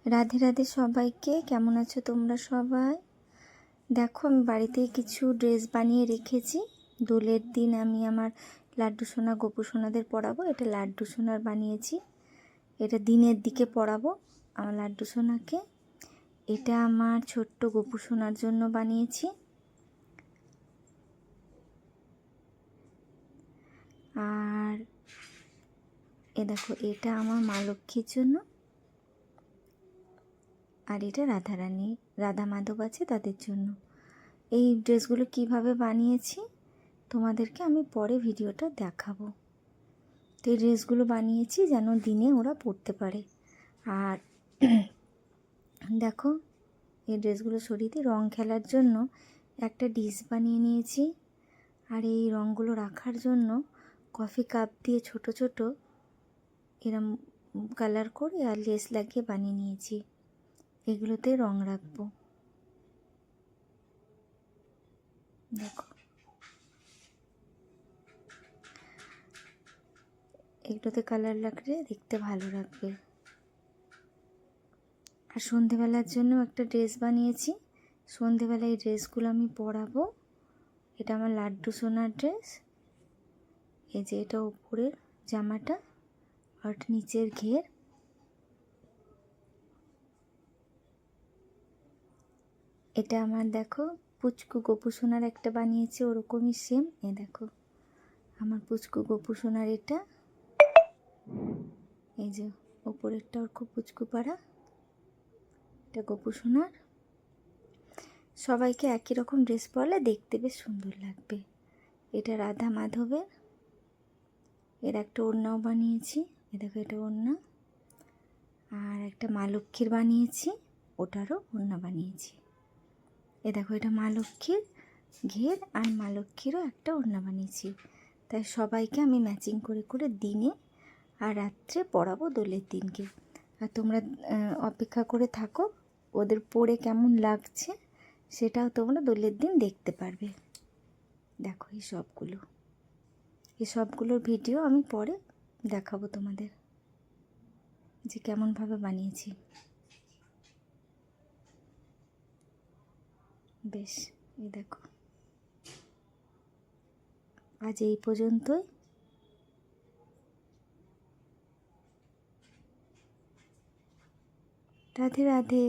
রাধে রাধে সবাইকে। কেমন আছো তোমরা সবাই? দেখো, আমি বাড়িতে কিছু ড্রেস বানিয়ে রেখেছি। দোলের দিন আমি আমার লাড্ডু সোনা গোপু সোনাদের পরাবো। এটা লাড্ডু সোনার বানিয়েছি, এটা দিনের দিকে পরাবো আমার লাড্ডু সোনাকে। এটা আমার ছোট্ট গোপু সোনার জন্য বানিয়েছি। আর এ দেখো, এটা আমার মা লক্ষ্মীর জন্য। আর এটা রাধারানী, রাধা মাধব আছে তাদের জন্য। এই ড্রেসগুলো কিভাবে বানিয়েছি তোমাদেরকে আমি পরে ভিডিওটা দেখাবো। তো এই ড্রেসগুলো বানিয়েছি যেন দিনে ওরা পরতে পারে। আর দেখো, এই ড্রেসগুলো শরীরে রং খেলার জন্য একটা ডিশ বানিয়ে নিয়েছি। আর এই রঙগুলো রাখার জন্য কফি কাপ দিয়ে ছোট ছোট এরম কালার করে আর লেস লাগিয়ে বানিয়ে নিয়েছি। এগুলোতে রং রাখবো। দেখো, এগুলোতে কালার লাগলে দেখতে ভালো লাগবে। আর সন্ধেবেলার জন্য একটা ড্রেস বানিয়েছি। সন্ধেবেলায় এই ড্রেসগুলো আমি পরাবো। এটা আমার লাড্ডু সোনার ড্রেস। এই যে এটা উপরের জামাটা আর নিচের ঘের। এটা আমার দেখো পুচকু গোপু সোনার একটা বানিয়েছি, ওরকমই সেম। এ দেখো আমার পুচকু গোপু সোনার এটা। এই যে ওপরেরটা ওর খুব পুচকু পাড়া, এটা গোপু সোনার। সবাইকে একই রকম ড্রেস পরলে দেখতে বেশ সুন্দর লাগবে। এটা রাধা মাধবের। এর একটা ওড়নাও বানিয়েছি। এ দেখো, এটা ওড়না। আর একটা মা লক্ষ্মীর বানিয়েছি, ওটারও ওড়না বানিয়েছি। এ দেখো, এটা মা লক্ষ্মীর ঘের আর মা লক্ষ্মীরও একটা ওড়না বানিয়েছি। তাই সবাইকে আমি ম্যাচিং করে করে দিনে আর রাত্রে পরাবো দোলের দিনকে। আর তোমরা অপেক্ষা করে থাকো, ওদের পরে কেমন লাগছে সেটাও তোমরা দোলের দিন দেখতে পারবে। দেখো, এই সবগুলোর ভিডিও আমি পরে দেখাবো তোমাদের যে কেমনভাবে বানিয়েছি। বেশ, এই দেখো, আজ এই পর্যন্তই। রাধে রাধে।